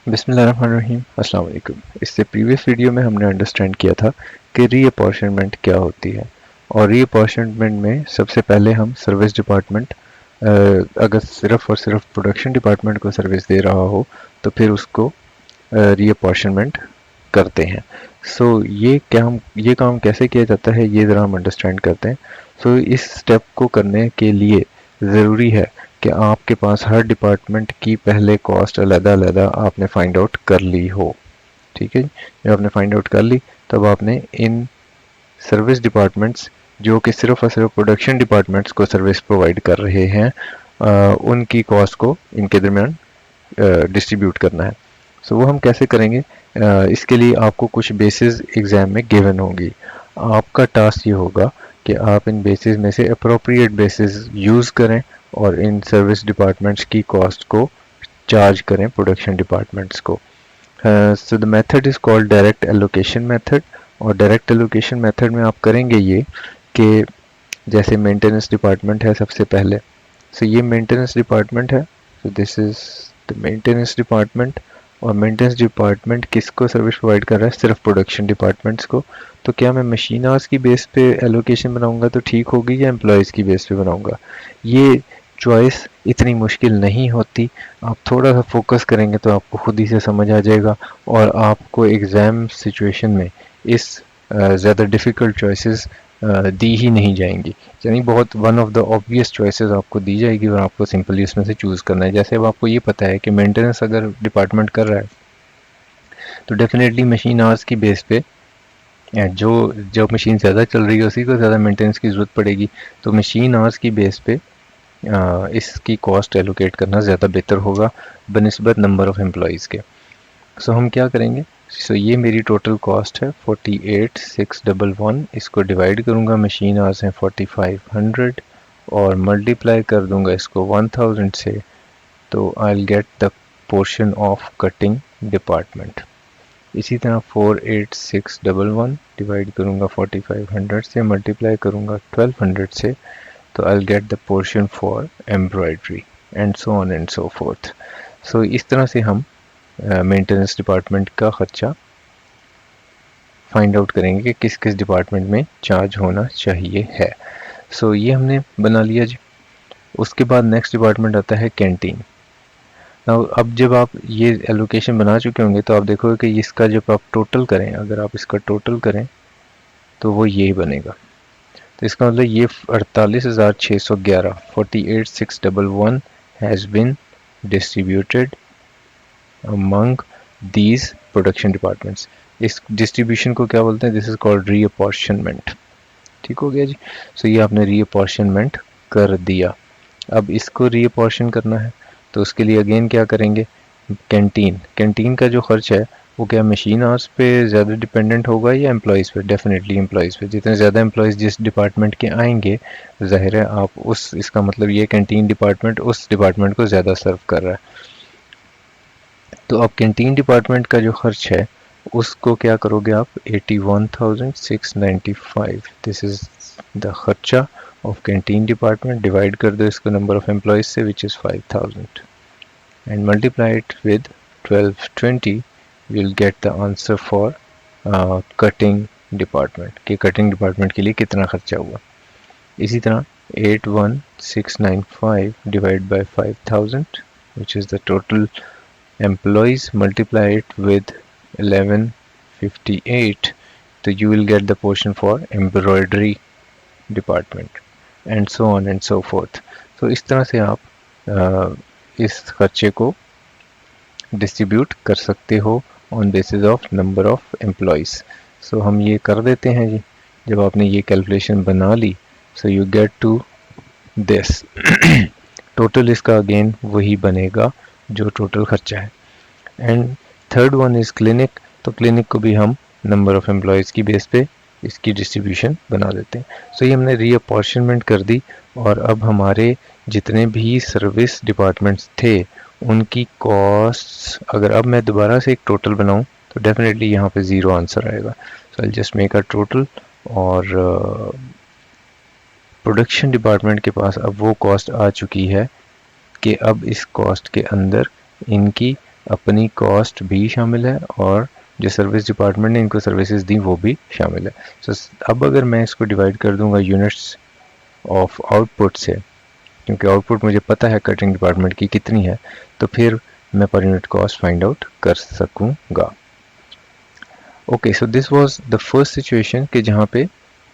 बिस्मिल्लाहिर्रहमानिर्रहीम, अस्सलाम वालेकुम। इससे प्रीवियस वीडियो में हमने अंडरस्टैंड किया था कि रीअपॉर्शनमेंट क्या होती है। और रीअपॉर्शनमेंट में सबसे पहले हम सर्विस डिपार्टमेंट, अगर सिर्फ और सिर्फ प्रोडक्शन डिपार्टमेंट को सर्विस दे रहा हो तो फिर उसको रीअपॉर्शनमेंट करते हैं। ये काम कैसे किया जाता है ये ज़रा हम अंडरस्टैंड करते हैं। इस स्टेप को करने के लिए ज़रूरी है कि आपके पास हर डिपार्टमेंट की पहले कॉस्ट अलग-अलग आपने फाइंड आउट कर ली हो। ठीक है जी। जब आपने फाइंड आउट कर ली तब आपने इन सर्विस डिपार्टमेंट्स जो कि सिर्फ और सिर्फ प्रोडक्शन डिपार्टमेंट्स को सर्विस प्रोवाइड कर रहे हैं, उनकी कॉस्ट को इनके दरमियान डिस्ट्रीब्यूट करना है। वो हम कैसे करेंगे? इसके लिए आपको कुछ बेसिस एग्जाम में गिवन होंगी। आपका टास्क ये होगा कि आप इन बेसिस में से अप्रोप्रिएट बेसिस यूज़ करें और इन सर्विस डिपार्टमेंट्स की कॉस्ट को चार्ज करें प्रोडक्शन डिपार्टमेंट्स को। So the method is called direct allocation method. और डायरेक्ट एलोकेशन मेथड में आप करेंगे ये कि जैसे मेंटेनेंस डिपार्टमेंट है सबसे पहले। ये मेंटेनेंस डिपार्टमेंट है। This is the maintenance department. और मेंटेनेंस डिपार्टमेंट किसको सर्विस प्रोवाइड कर रहा है? सिर्फ प्रोडक्शन डिपार्टमेंट्स को। तो क्या मैं मशीन आवर्स की बेस पे एलोकेशन बनाऊंगा तो ठीक होगी या एम्प्लॉयज़ की बेस पे बनाऊंगा? ये चॉइस इतनी मुश्किल नहीं होती। आप थोड़ा सा फोकस करेंगे तो आपको खुद ही से समझ आ जाएगा और आपको एग्ज़ाम सिचुएशन में इस ज़्यादा डिफ़िकल्ट चॉइसेस दी ही नहीं जाएंगी। यानी बहुत one of the obvious choices आपको दी जाएगी और आपको सिंपली उसमें से चूज़ करना है। जैसे अब आपको ये पता है कि मेंटेनेंस अगर डिपार्टमेंट कर रहा है तो डेफिनेटली मशीन आवर्स की बेस पे जो जो मशीन ज़्यादा चल रही है उसी को ज़्यादा मेंटेनेंस की ज़रूरत पड़ेगी। तो मशीन आवर्स की बेस पे इसकी कॉस्ट एलोकेट करना ज़्यादा बेहतर होगा बनिस्बत नंबर ऑफ़ एम्प्लॉयज़ के। हम क्या करेंगे? ये मेरी टोटल कॉस्ट है 48,611। इसको डिवाइड करूँगा, मशीन आवर्स हैं 4500 और मल्टीप्लाई कर दूँगा इसको 1000 से। तो I will get the portion of cutting department. इसी तरह 48,611 डिवाइड करूँगा 4500 से, मल्टीप्लाई करूँगा 1200 से, तो I will get the portion for embroidery and so on and so fourth. इस तरह से हम मेंटेनेंस डिपार्टमेंट का ख़र्चा फाइंड आउट करेंगे कि किस किस डिपार्टमेंट में चार्ज होना चाहिए है। ये हमने बना लिया जी। उसके बाद नेक्स्ट डिपार्टमेंट आता है कैंटीन। अब जब आप ये एलोकेशन बना चुके होंगे तो आप देखोगे कि इसका जब आप टोटल करें, अगर आप इसका टोटल करें तो वो यही बनेगा। तो इसका मतलब ये 48,611 48,611 has been distributed among these production departments. इस डिस्ट्रीब्यूशन को क्या बोलते हैं? This is called reapportionment. ठीक हो गया जी। ये आपने रीअपॉर्शनमेंट कर दिया। अब इसको रीअपॉर्शन करना है तो उसके लिए अगेन क्या करेंगे? कैंटीन का जो खर्च है वो क्या मशीन आवर्स पे ज़्यादा डिपेंडेंट होगा या एम्प्लॉयज़ पे? डेफिनेटली एम्प्लॉयज़ पे। जितने ज़्यादा एम्प्लॉयज़ जिस डिपार्टमेंट के आएंगे, ज़ाहिर है आप उस इसका मतलब ये कैंटीन डिपार्टमेंट उस डिपार्टमेंट को ज़्यादा सर्व कर रहा है। तो अब कैंटीन डिपार्टमेंट का जो खर्च है उसको क्या करोगे आप? 81,695। दिस इज द खर्चा ऑफ कैंटीन डिपार्टमेंट। डिवाइड कर दो इसको नंबर ऑफ एम्प्लॉयज से, which is 5000 and multiply it with 1220। You will get the answer for cutting department कि कटिंग डिपार्टमेंट के लिए कितना खर्चा हुआ। इसी तरह 81,695 divide by 5000 which is the total employees, multiply it with 1158, so you will get the portion for embroidery department and so on and so forth. इस तरह से आप इस खर्चे को डिस्ट्रीब्यूट कर सकते हो on basis of number of employees. हम ये कर देते हैं जी। जब आपने ये कैलकुलेशन बना ली, you get to this. Total इसका अगेन वही बनेगा जो टोटल खर्चा है। And third one is clinic. तो क्लिनिक को भी हम नंबर ऑफ एम्प्लॉयज़ की बेस पे इसकी डिस्ट्रीब्यूशन बना देते हैं। ये हमने रीअपॉर्शनमेंट कर दी और अब हमारे जितने भी सर्विस डिपार्टमेंट्स थे उनकी कॉस्ट, अगर अब मैं दोबारा से एक टोटल बनाऊं तो डेफिनेटली यहाँ पे ज़ीरो आंसर आएगा। I just make a total और प्रोडक्शन डिपार्टमेंट के पास अब वो कॉस्ट आ चुकी है कि अब इस कॉस्ट के अंदर इनकी अपनी कॉस्ट भी शामिल है और जो सर्विस डिपार्टमेंट ने इनको सर्विसेज दी वो भी शामिल है। सो अब अगर मैं इसको डिवाइड कर दूंगा यूनिट्स ऑफ आउटपुट से, क्योंकि आउटपुट मुझे पता है कटिंग डिपार्टमेंट की कितनी है, तो फिर मैं per unit cost find out कर सकूंगा। Okay, so this was the first situation कि जहाँ पे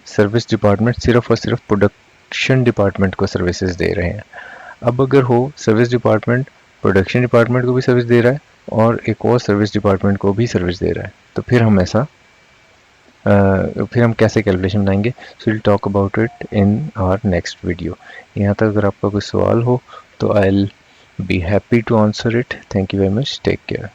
सर्विस डिपार्टमेंट सिर्फ और सिर्फ प्रोडक्शन डिपार्टमेंट को सर्विसेज दे रहे हैं। अब अगर हो सर्विस डिपार्टमेंट प्रोडक्शन डिपार्टमेंट को भी सर्विस दे रहा है और एक और सर्विस डिपार्टमेंट को भी सर्विस दे रहा है, तो फिर हम ऐसा फिर हम कैसे कैलकुलेशन बनाएंगे? So will talk about it in our next video. यहाँ तक अगर आपका कोई सवाल हो तो I will be happy to answer it. Thank you very much, take care.